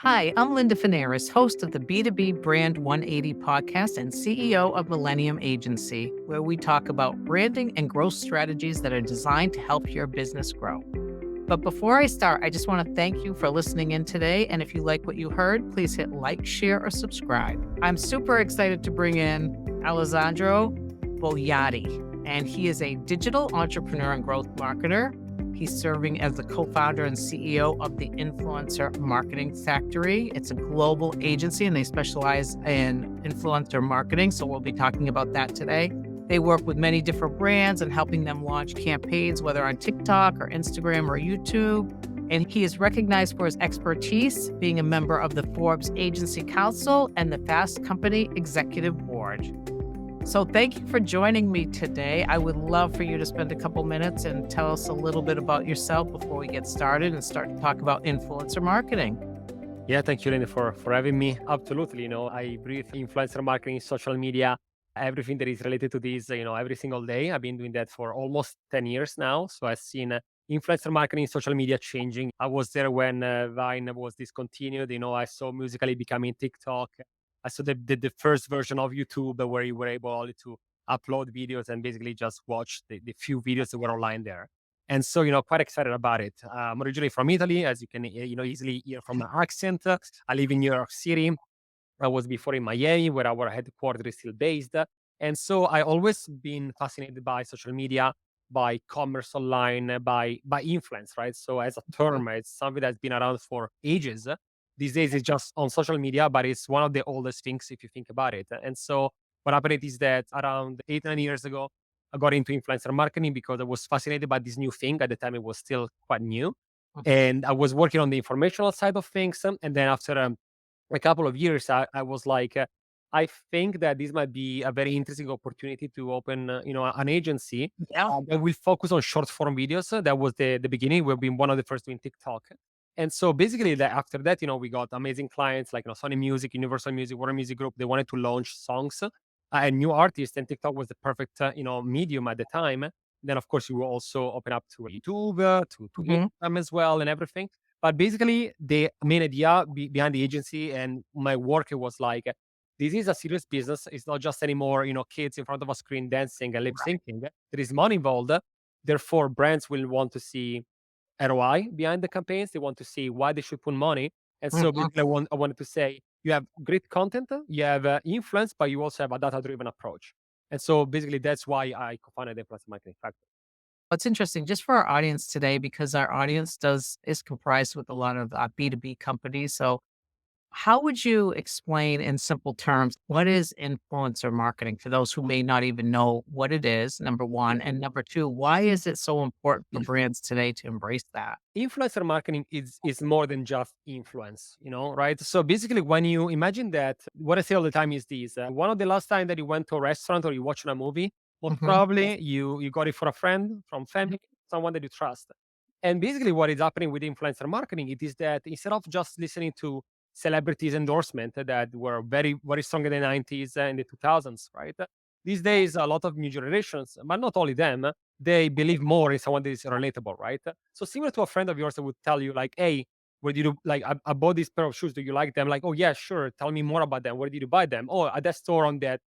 Hi, I'm Linda Finaris, host of the B2B Brand 180 podcast and CEO of Millennium Agency, where we talk about branding and growth strategies that are designed to help your business grow. But before I start, I just want to thank you for listening in today. And if you like what you heard, please hit like, share, or subscribe. I'm super excited to bring in Alessandro Bogliari, and he is a digital entrepreneur and growth marketer. He's serving as the co-founder and CEO of the Influencer Marketing Factory. It's a global agency and they specialize in influencer marketing. So we'll be talking about that today. They work with many different brands and helping them launch campaigns, whether on TikTok or Instagram or YouTube. And he is recognized for his expertise, being a member of the Forbes Agency Council and the Fast Company Executive Board. So thank you for joining me today. I would love for you to spend a couple minutes and tell us a little bit about yourself before we get started and start to talk about influencer marketing. Yeah, thank you, Lenny, for having me. Absolutely. I breathe influencer marketing, social media, everything that is related to this, every single day. I've been doing that for almost 10 years now. So I've seen influencer marketing, social media changing. I was there when Vine was discontinued. I saw Musical.ly becoming TikTok. I saw the first version of YouTube where you were able only to upload videos and basically just watch the few videos that were online there. And so, quite excited about it. I'm originally from Italy, as you can, easily hear from my accent. I live in New York City. I was before in Miami, where our headquarters is still based. And so I always been fascinated by social media, by commerce online, by influence, right? So as a term, it's something that's been around for ages. These days it's just on social media, but it's one of the oldest things if you think about it. And so what happened is that around 8, 9 years ago, I got into influencer marketing because I was fascinated by this new thing. At the time, it was still quite new. And I was working on the informational side of things. And then after a couple of years, I was like, I think that this might be a very interesting opportunity to open, an agency Yeah. that will focus on short form videos. That was the beginning. We've been one of the first doing TikTok. And so basically after that, we got amazing clients like Sony Music, Universal Music, Warner Music Group. They wanted to launch songs and new artists, and TikTok was the perfect, medium at the time. Then of course you will also open up to YouTube, to Mhm. Instagram as well, and everything. But basically, the main idea behind the agency and my work, it was like, this is a serious business. It's not just anymore, kids in front of a screen dancing and lip Right. syncing. There is money involved. Therefore, brands will want to see ROI behind the campaigns. They want to see why they should put money. And so Mhm. basically, I wanted to say, you have great content, you have influence, but you also have a data-driven approach. And so basically, that's why I co-founded the Influencer Marketing Factory. What's interesting, just for our audience today, because our audience is comprised with a lot of B2B companies. So how would you explain in simple terms what is influencer marketing for those who may not even know what it is, number one? And number two, why is it so important for brands today to embrace that? Influencer marketing is more than just influence, right? So basically, when you imagine that, what I say all the time is this: one of the last time that you went to a restaurant or you watched a movie, most Mhm. probably you got it for a friend, from family, someone that you trust. And basically, what is happening with influencer marketing, it is that instead of just listening to celebrities endorsement that were very very strong in the 90s and the 2000s, right? These days, a lot of new generations, but not only them, they believe more in someone that is relatable, right? So similar to a friend of yours that would tell you like, "Hey, where did you like? I bought this pair of shoes. Do you like them?" Like, "Oh yeah, sure. Tell me more about them. Where did you buy them?" "Oh, at that store on that,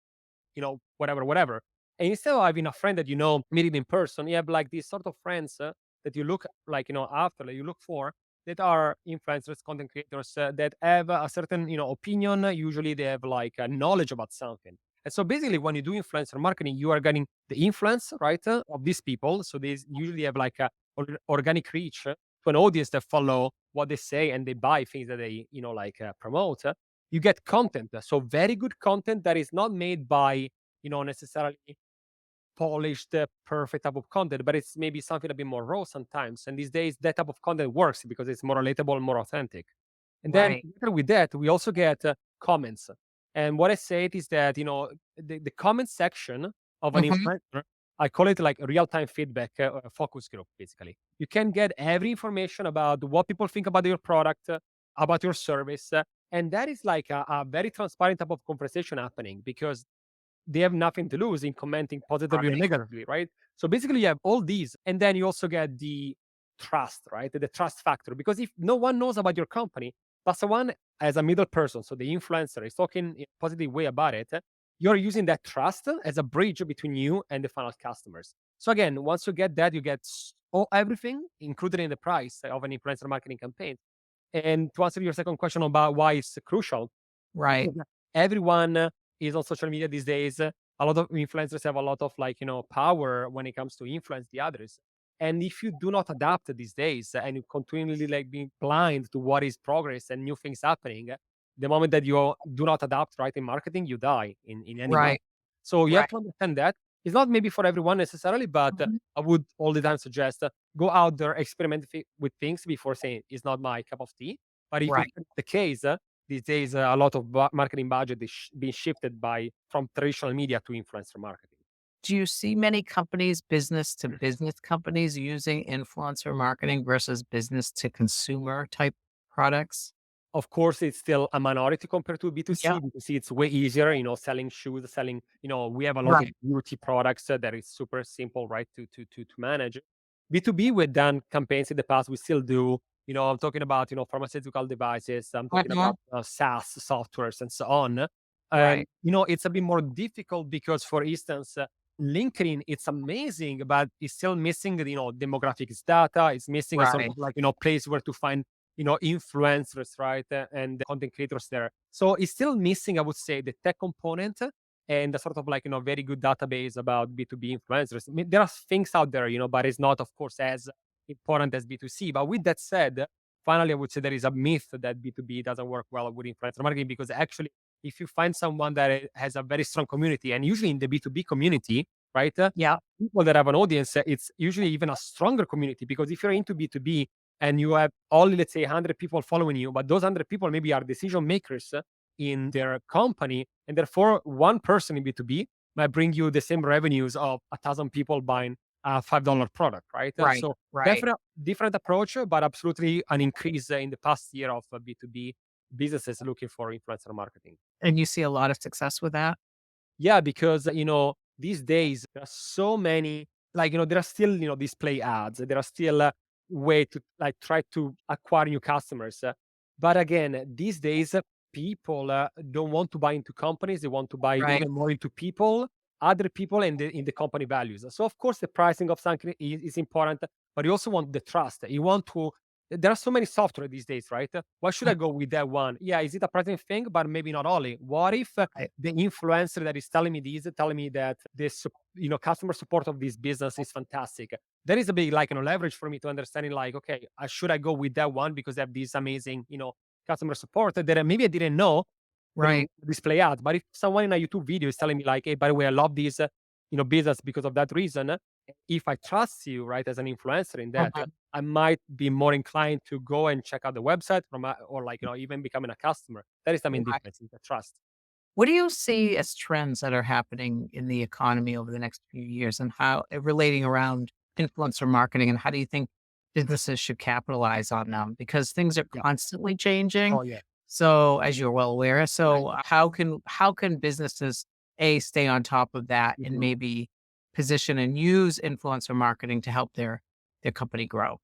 whatever, whatever." And instead of having a friend that meeting in person, you have like these sort of friends that you look like, after that you look for, that are influencers, content creators that have a certain, opinion. Usually they have like a knowledge about something. And so basically, when you do influencer marketing, you are getting the influence, right, of these people. So they usually have like a organic reach to an audience that follow what they say and they buy things that they, promote. You get content. So very good content that is not made by, necessarily polished, perfect type of content, but it's maybe something a bit more raw sometimes. And these days, that type of content works because it's more relatable, more authentic. And then Right. together with that, we also get comments. And what I said is that, the comment section of an Mhm. influencer, I call it like real time feedback focus group, basically. You can get every information about what people think about your product, about your service. And that is like a very transparent type of conversation happening because they have nothing to lose in commenting positively or Right. negatively, right? So basically, you have all these, and then you also get the trust, right? The trust factor. Because if no one knows about your company, But someone as a middle person, so the influencer is talking in a positive way about it, you're using that trust as a bridge between you and the final customers. So again, once you get that, you get everything included in the price of an influencer marketing campaign. And to answer your second question about why it's crucial, Right. because everyone is on social media these days. A lot of influencers have a lot of power when it comes to influence the others. And if you do not adapt these days and you continually being blind to what is progress and new things happening, the moment that you do not adapt right in marketing, you die in any market. Right. So you have Right. to understand that it's not maybe for everyone necessarily, but Mhm. I would all the time suggest go out there, experiment with things before saying it's not my cup of tea. But if it's Right. the case, these days, a lot of marketing budget is being shifted from traditional media to influencer marketing. Do you see many companies, business to business companies, using influencer marketing versus business to consumer type products? Of course, it's still a minority compared to Yeah. B2C. B2C, it's way easier, selling shoes, selling, we have a lot of Right. beauty products that is super simple, right, to manage. B2B, we've done campaigns in the past. We still do, I'm talking about, pharmaceutical devices. I'm talking Mhm. about SaaS softwares and so on. And, Right. it's a bit more difficult because, for instance, LinkedIn, it's amazing, but it's still missing, demographics data. It's missing a sort Right. of place where to find influencers, right? And content creators there. So it's still missing, I would say, the tech component and the sort of very good database about B2B influencers. I mean, there are things out there, but it's not, of course, as important as B2C. But with that said, finally, I would say there is a myth that B2B doesn't work well with influencer marketing because actually, if you find someone that has a very strong community, and usually in the B2B community, right? Yeah. People that have an audience, it's usually even a stronger community because if you're into B2B, and you have only, let's say, 100 people following you, but those 100 people maybe are decision makers in their company, and therefore one person in B2B might bring you the same revenues of 1,000 people buying a $5 product, right? Right. So Right. definitely different approach, but absolutely an increase in the past year of B2B businesses looking for influencer marketing. And you see a lot of success with that? Yeah, because these days there are so many there are still display ads. There are still way to try to acquire new customers. But again, these days people don't want to buy into companies. They want to buy Right. even more into people, other people, and in the company values. So of course the pricing of something is important, but you also want the trust. You want to. There are so many software these days, right? Why should I go with that one? Yeah, is it a pricing thing? But maybe not only. What if Right. the influencer that is telling me this, telling me that this, customer support of this business is fantastic. That is a big, leverage for me to understanding, okay, should I go with that one because they have this amazing, customer support that maybe I didn't know when Right. display ads. But if someone in a YouTube video is telling me, hey, by the way, I love this, business because of that reason, if I trust you, right, as an influencer in that, Mhm. I might be more inclined to go and check out the website or even becoming a customer. That is the main Right. difference, is the trust. What do you see as trends that are happening in the economy over the next few years and how relating around influencer marketing, and how do you think businesses should capitalize on them? Because things are Yeah. constantly changing. Oh, yeah. So as you're well aware, Right. so how can businesses stay on top of that and Mhm. maybe position and use influencer marketing to help their company grow?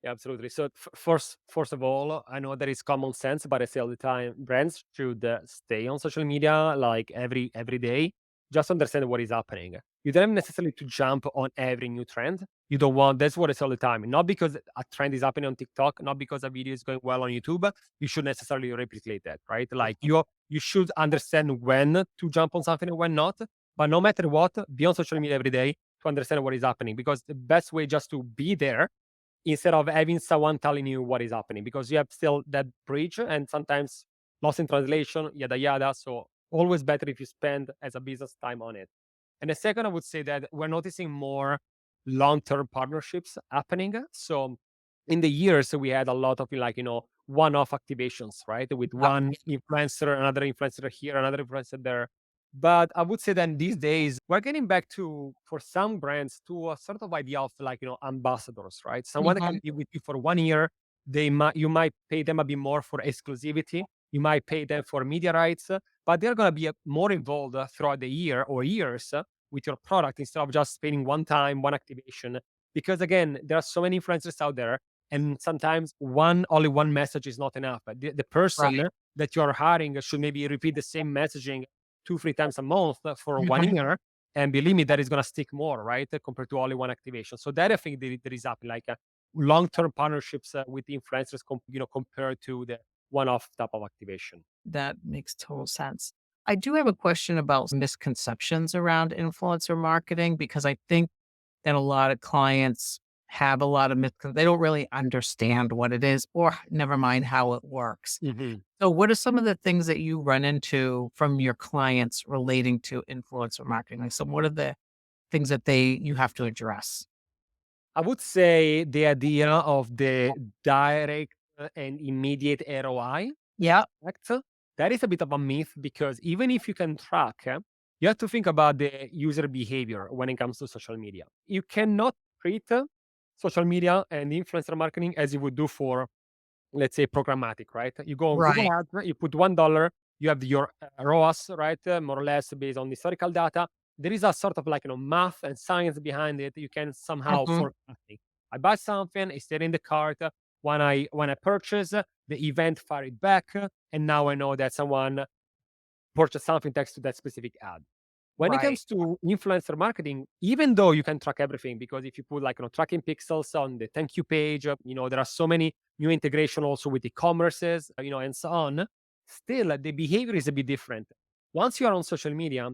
Yeah, absolutely. So first of all, I know that it's common sense, but I say all the time, brands should stay on social media like every day, just to understand what is happening. You don't have necessarily to jump on every new trend. You don't want. That's what I say all the time. Not because a trend is happening on TikTok, not because a video is going well on YouTube, you should necessarily replicate that, right? Like you should understand when to jump on something and when not. But no matter what, be on social media every day to understand what is happening. Because the best way just to be there instead of having someone telling you what is happening because you have still that bridge and sometimes lost in translation, yada yada. So always better if you spend as a business time on it. And the second, I would say that we're noticing more long-term partnerships happening. So in the years we had a lot of one-off activations, right? With Uh, one influencer, another influencer here, another influencer there. But I would say that these days we're getting back to, for some brands, to a sort of idea of ambassadors, right? Someone that can mhm. be with you for 1 year. You might pay them a bit more for exclusivity. You might pay them for media rights, but they're gonna be more involved throughout the year or years with your product instead of just spending one time, one activation. Because again, there are so many influencers out there, And sometimes only one message is not enough. The Right. person that you are hiring should maybe repeat the same messaging 2, 3 times a month for one Mhm. year. And believe me, that is going to stick more, right? Compared to only one activation. So that I think there is up like long-term partnerships with influencers, compared to the one-off type of activation. That makes total sense. I do have a question about misconceptions around influencer marketing because I think that a lot of clients have a lot of they don't really understand what it is or never mind how it works. Mhm. So what are some of the things that you run into from your clients relating to influencer marketing? Like, so what are the things that you have to address? I would say the idea of the direct and immediate ROI Yeah. effect, that is a bit of a myth because even if you can track, you have to think about the user behavior when it comes to social media. You cannot treat social media and influencer marketing as you would do for, let's say, programmatic, right? You go on Google Right. Ads, you put $1, you have your ROAS, right? More or less based on historical data. There is a sort of like, math and science behind it. You can somehow Mhm. forecast it. I buy something, it's there in the cart. When I purchase, the event fired back, and now I know that someone purchased something thanks to that specific ad. When it Right. comes to influencer marketing, even though you can track everything, because if you put like tracking pixels on the thank you page, there are so many new integration also with e-commerces, and so on. Still, the behavior is a bit different. Once you are on social media,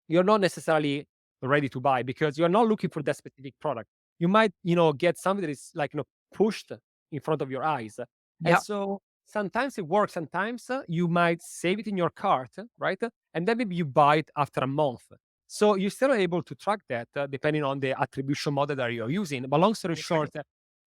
you're not necessarily ready to buy because you're not looking for that specific product. You might, get something that is like pushed in front of your eyes, and Yep. so sometimes it works. Sometimes you might save it in your cart, right? And then maybe you buy it after a month. So you're still able to track that depending on the attribution model that you're using. But long story short,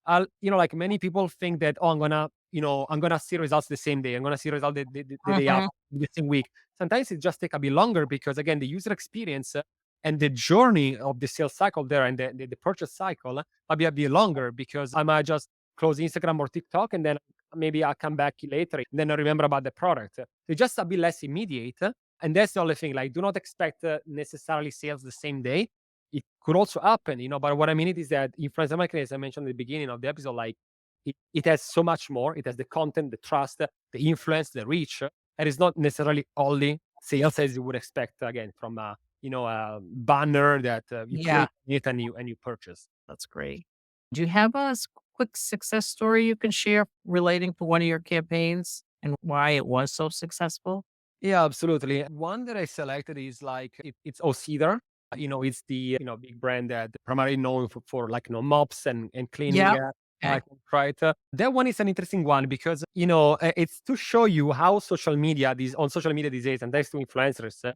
Right. like many people think that, oh, I'm gonna see results the same day. I'm gonna see results the day Mhm. after, the same week. Sometimes it just take a bit longer because again, the user experience and the journey of the sales cycle there and the purchase cycle might be a bit longer because I might just close Instagram or TikTok and then maybe I'll come back later and then I remember about the product. It's just a bit less immediate. And that's the only thing. Like, do not expect necessarily sales the same day. It could also happen, but what I mean it is that influencer marketing, as I mentioned at the beginning of the episode, like it has so much more. It has the content, the trust, the influence, the reach. And it's not necessarily only sales as you would expect again from a banner that you Yeah. click it and you purchase. That's great. Do you have a quick success story you can share relating to one of your campaigns and why it was so successful? Yeah, absolutely. One that I selected is like it's Ocedar. It's the big brand that primarily known for like mops and cleaning Yep. Okay. items, right? That one is an interesting one because it's to show you how social media these days and thanks to influencers,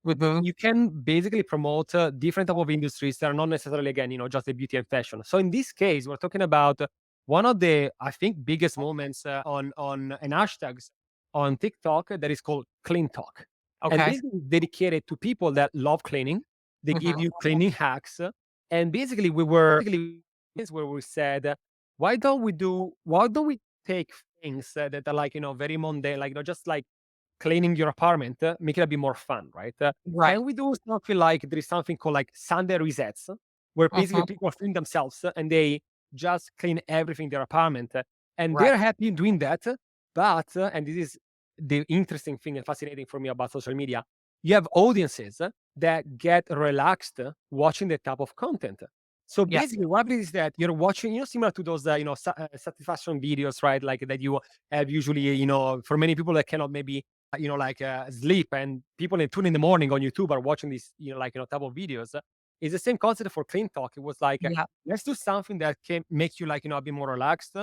Mhm. you can basically promote different type of industries that are not necessarily again just the beauty and fashion. So in this case, we're talking about one of the I think biggest moments on and hashtags on TikTok that is called Clean Talk, and Okay. this is dedicated to people that love cleaning. They give Mhm. you cleaning hacks, and basically we were is where we said, why don't we take things that are like very mundane, like just like cleaning your apartment, make it a bit more fun, right? Right. Can we do something like there is something called like Sunday resets, where basically Mhm. people film themselves and they just clean everything in their apartment, and Right. they're happy doing that. But and this is the interesting thing and fascinating for me about social media, you have audiences that get relaxed watching that type of content. So Yes. basically, what happens is that you're watching, similar to those, satisfaction videos, right? Like that you have usually, for many people that cannot maybe sleep and people at 2 in the morning on YouTube are watching these, type of videos. It's the same concept for Clean Talk. It was like, Yeah. let's do something that can make you a bit more relaxed.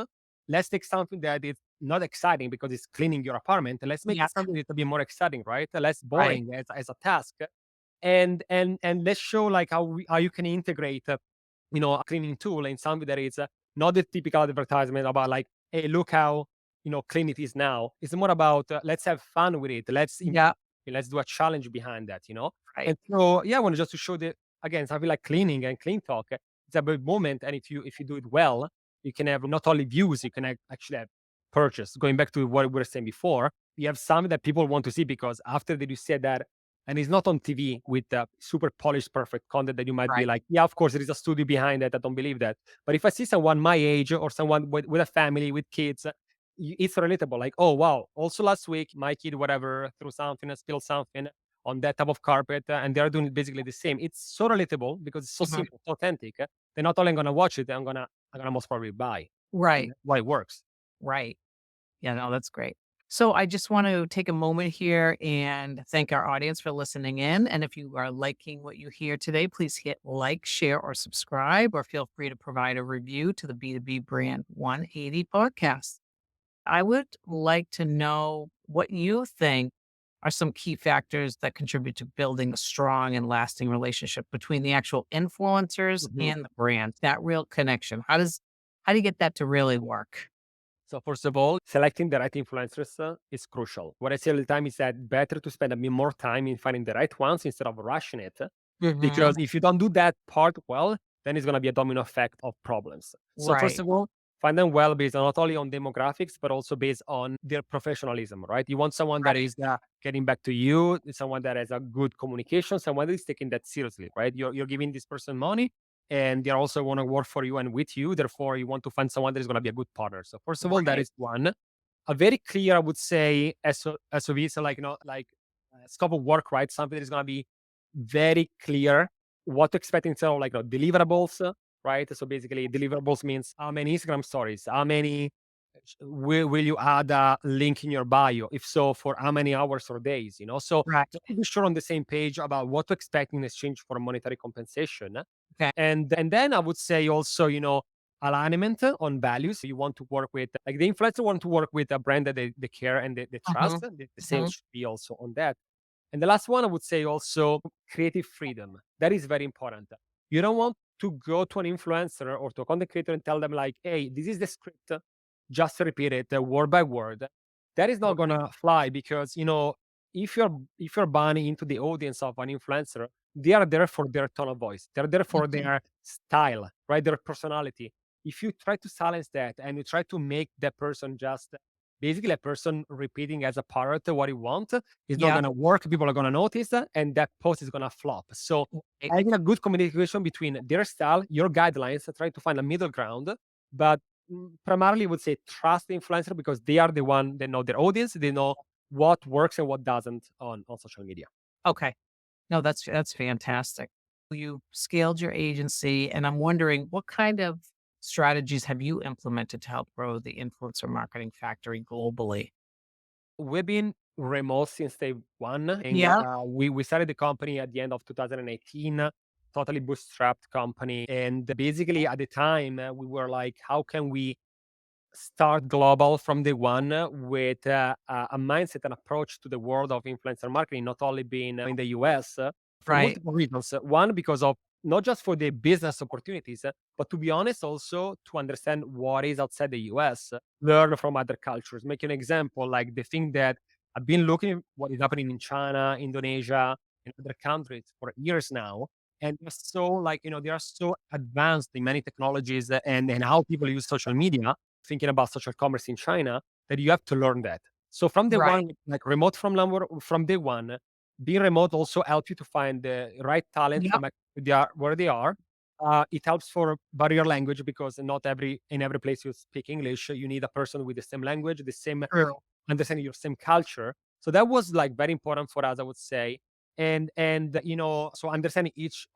Let's take something that is not exciting because it's cleaning your apartment. And let's make Yeah. it something that's a bit more exciting, right? Less Right. boring as a task. And let's show like how you can integrate, a cleaning tool in something that is not the typical advertisement about like, hey, look how clean it is now. It's more about let's have fun with it. Yeah. Let's do a challenge behind that. Right. And so yeah, I wanted just to show the again something like cleaning and clean talk. It's a big moment, and if you do it well, you can have not only views, you can actually have purchase. Going back to what we were saying before, you have something that people want to see because after they do say that and it's not on TV with super polished, perfect content that you might be Right. like, yeah, of course, there is a studio behind that. I don't believe that. But if I see someone my age or someone with a family, with kids, it's relatable. Like, oh, wow. Also, last week, my kid, whatever, threw something, spilled something on that type of carpet, and they're doing basically the same. It's so relatable because it's so Mhm. simple, so authentic. They're not only going to watch it, I'm gonna most probably buy. And Right. that's why it works. Right. Yeah, no, that's great. So I just want to take a moment here and thank our audience for listening in. And if you are liking what you hear today, please hit like, share, or subscribe, or feel free to provide a review to the B2B Brand 180 podcast. I would like to know what you think are some key factors that contribute to building a strong and lasting relationship between the actual influencers Mhm. and the brand, that real connection. How do you get that to really work? So first of all, selecting the right influencers is crucial. What I say all the time is that better to spend a bit more time in finding the right ones instead of rushing it. Mhm. Because if you don't do that part well, then it's going to be a domino effect of problems. So first Right. of all, find them well based on not only on demographics, but also based on their professionalism, right? You want someone that Right. is getting back to you, someone that has a good communication, someone that is taking that seriously, right? You're giving this person money and they also want to work for you and with you. Therefore, you want to find someone that is going to be a good partner. So first of all, that Right. is one. A very clear, I would say, SOV, so like, like scope of work, right? Something that is going to be very clear what to expect instead of like deliverables, right? So basically, deliverables means how many Instagram stories, how many will you add a link in your bio? If so, for how many hours or days? So Right. just to be sure on the same page about what to expect in exchange for monetary compensation. Okay. And then I would say also, alignment on values. You want to work with like the influencer want to work with a brand that they care and they trust. Mhm. The same Mhm. should be also on that. And the last one, I would say also creative freedom. That is very important. You don't want to go to an influencer or to a content creator and tell them like, hey, this is the script, just repeat it word by word. That is not gonna fly because if you're buying into the audience of an influencer, they are there for their tone of voice. They're there for Mhm. their style, right? Their personality. If you try to silence that and you try to make that person just basically a person repeating as a parrot what you want, it's not Yeah. gonna work. People are gonna notice, and that post is gonna flop. So Right. having a good communication between their style, your guidelines, try to find a middle ground. But primarily, I would say trust the influencer because they are the one that know their audience. They know what works and what doesn't on social media. Okay. No, that's fantastic. You scaled your agency, and I'm wondering what kind of strategies have you implemented to help grow the influencer marketing factory globally? We've been remote since day one, and Yeah. we started the company at the end of 2018, totally bootstrapped company. And basically, at the time, we were like, how can we start global from day one with a mindset and approach to the world of influencer marketing, not only being in the US for Right. multiple reasons. One, because of not just for the business opportunities, but to be honest, also to understand what is outside the US, learn from other cultures. Make an example, like the thing that I've been looking at what is happening in China, Indonesia, and other countries for years now. And they're so like, they are so advanced in many technologies and how people use social media thinking about social commerce in China that you have to learn that. So from day Right. one, like remote from day one, being remote also helps you to find the right talent Yep. from where they are. It helps for barrier language because not every in every place you speak English, you need a person with the same language, the same True. understanding your same culture. So that was like very important for us, I would say. And so understanding each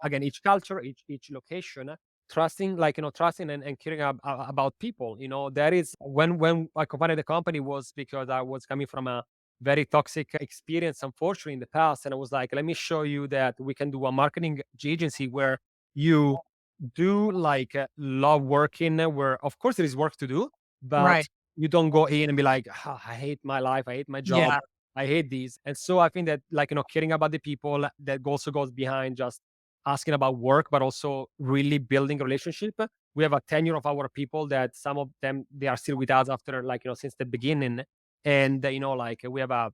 culture, each location, trusting and caring about people. That is when I co-founded the company was because I was coming from a very toxic experience, unfortunately, in the past. And I was like, let me show you that we can do a marketing agency where you do like love working, where of course there is work to do, but Right. you don't go in and be like, "Ah, I hate my life, I hate my job, Yeah. I hate these." And so I think that like caring about the people that also goes behind just asking about work, but also really building a relationship. We have a tenure of our people that some of them they are still with us after like since the beginning, and like we have a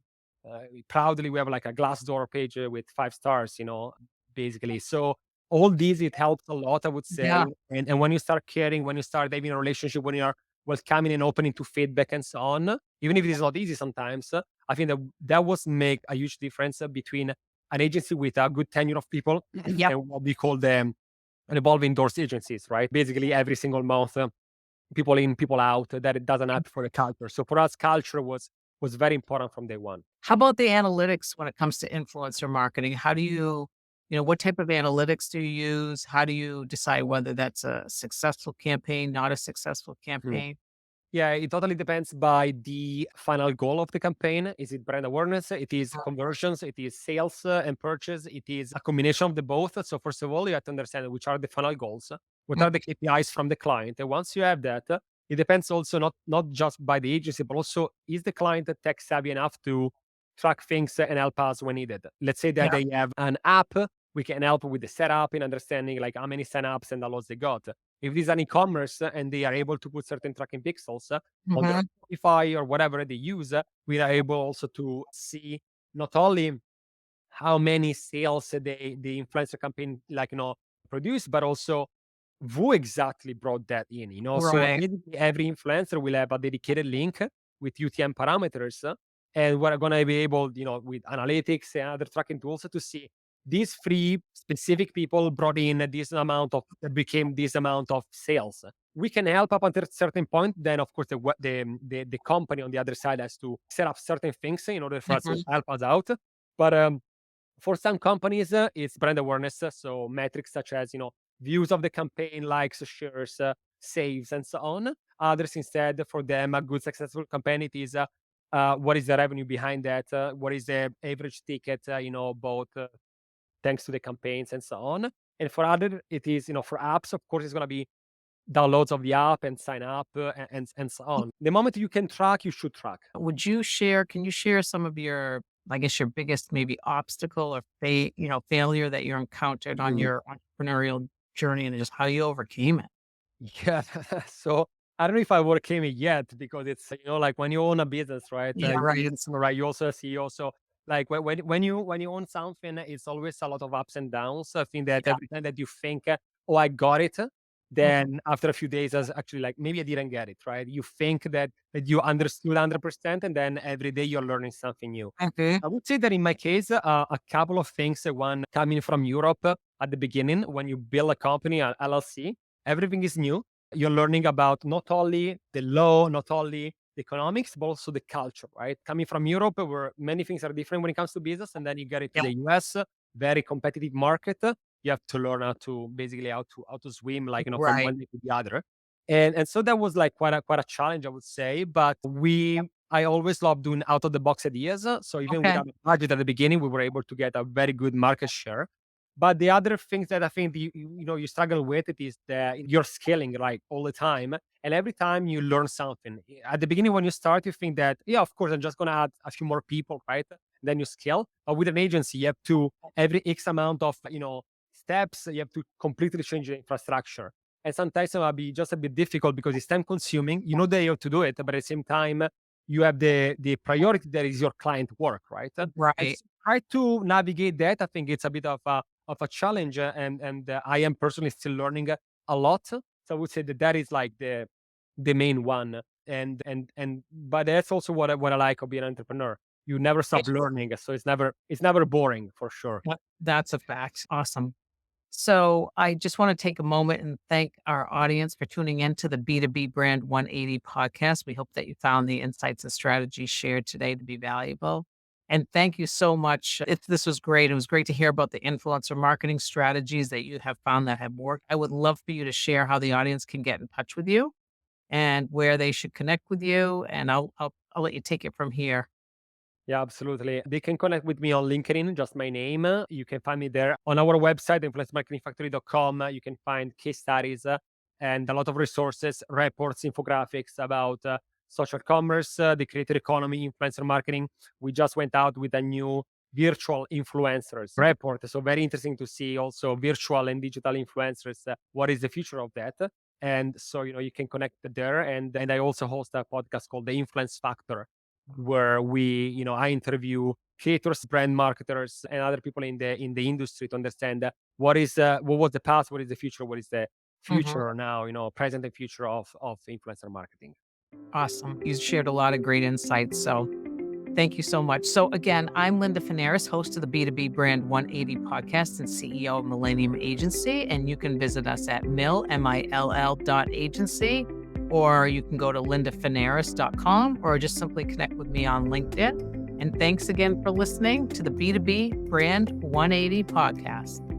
proudly we have like a Glassdoor page with 5 stars, basically. So all these it helps a lot, I would Yeah. say. And when you start caring, when you start having a relationship, when you are welcoming and opening to feedback and so on, even if it is not easy sometimes, I think that was make a huge difference between an agency with a good tenure of people Yep. and what we call them revolving doors agencies, right? Basically, every single month, people in, people out, that it doesn't happen for the culture. So for us, culture was very important from day one. How about the analytics when it comes to influencer marketing? How do what type of analytics do you use? How do you decide whether that's a successful campaign, not a successful Hmm. campaign? Yeah, it totally depends by the final goal of the campaign. Is it brand awareness? It is conversions. It is sales and purchase. It is a combination of the both. So first of all, you have to understand which are the final goals, what Mhm. are the KPIs from the client. And once you have that, it depends also not just by the agency, but also is the client tech savvy enough to track things and help us when needed. Let's say that Yeah. they have an app, we can help with the setup and understanding like how many signups and downloads they got. If it is an e-commerce and they are able to put certain tracking pixels on their Mhm. Shopify or whatever they use, we are able also to see not only how many sales the influencer campaign produce, but also who exactly brought that in. So Right. basically every influencer will have a dedicated link with UTM parameters, and we're gonna be able, with analytics and other tracking tools to see these three specific people brought in this amount of that became this amount of sales. We can help up until a certain point. Then, of course, the company on the other side has to set up certain things in order for us to Mhm. help us out. But for some companies, it's brand awareness. So metrics such as, views of the campaign, likes, shares, saves, and so on. Others instead, for them, a good successful campaign, it is what is the revenue behind that? What is the average ticket? Both thanks to the campaigns and so on. And for other, it is, for apps, of course, it's going to be downloads of the app and sign up and so on. The moment you can track, you should track. Can you share some of your, I guess, your biggest maybe obstacle or failure that you encountered on Mm. your entrepreneurial journey and just how you overcame it? Yeah. So I don't know if I overcame it yet because it's, like when you own a business, right? Yeah, right. Right. You also a CEO. So like when you own something, it's always a lot of ups and downs. I think that Yeah. every time that you think, oh, I got it, Mhm. then after a few days, as actually like maybe I didn't get it, right? You think that you understood 100%, and then every day you're learning something new. Okay. I would say that in my case, a couple of things. One, coming from Europe at the beginning, when you build a company, an LLC, everything is new. You're learning about not only the law, not only the economics, but also the culture, right? Coming from Europe, where many things are different when it comes to business, and then you get into Yeah. the US, very competitive market. You have to learn how to swim, like from Right. one day to the other. And so that was like quite a challenge, I would say. But I always love doing out of the box ideas. So even Okay. without a budget at the beginning, we were able to get a very good market share. But the other things that I think you struggle with it is that you're scaling like all the time, and every time you learn something. At the beginning, when you start, you think that yeah, of course, I'm just gonna add a few more people, right? Then you scale. But with an agency, you have to every X amount of steps, you have to completely change the infrastructure. And sometimes it might be just a bit difficult because it's time consuming. You know that you have to do it, but at the same time, you have the priority that is your client work, right? And Right. so try to navigate that. I think it's a bit of a challenge, and I am personally still learning a lot. So I would say that is like the main one, and but that's also what I like of being an entrepreneur. You never stop learning, so it's never boring for sure. That's a fact. Awesome. So I just want to take a moment and thank our audience for tuning in to the B2B Brand 180 podcast. We hope that you found the insights and strategies shared today to be valuable. And thank you so much. This was great. It was great to hear about the influencer marketing strategies that you have found that have worked. I would love for you to share how the audience can get in touch with you and where they should connect with you. And I'll let you take it from here. Yeah, absolutely. They can connect with me on LinkedIn, just my name. You can find me there on our website, influencemarketingfactory.com. You can find case studies and a lot of resources, reports, infographics about social commerce, the creator economy, influencer marketing. We just went out with a new virtual influencers report. So very interesting to see also virtual and digital influencers. What is the future of that? And so, you can connect there. And I also host a podcast called The Influence Factor, where I interview creators, brand marketers, and other people in the industry to understand what was the past, what is the future, what is the Mhm. future now, present and future of influencer marketing. Awesome. You shared a lot of great insights. So Thank you so much. So again, I'm Linda Fanaris, host of the B2B Brand 180 podcast and CEO of Millennium Agency. And you can visit us at mill.agency, or you can go to lindafanaris.com, or just simply connect with me on LinkedIn. And thanks again for listening to the B2B Brand 180 podcast.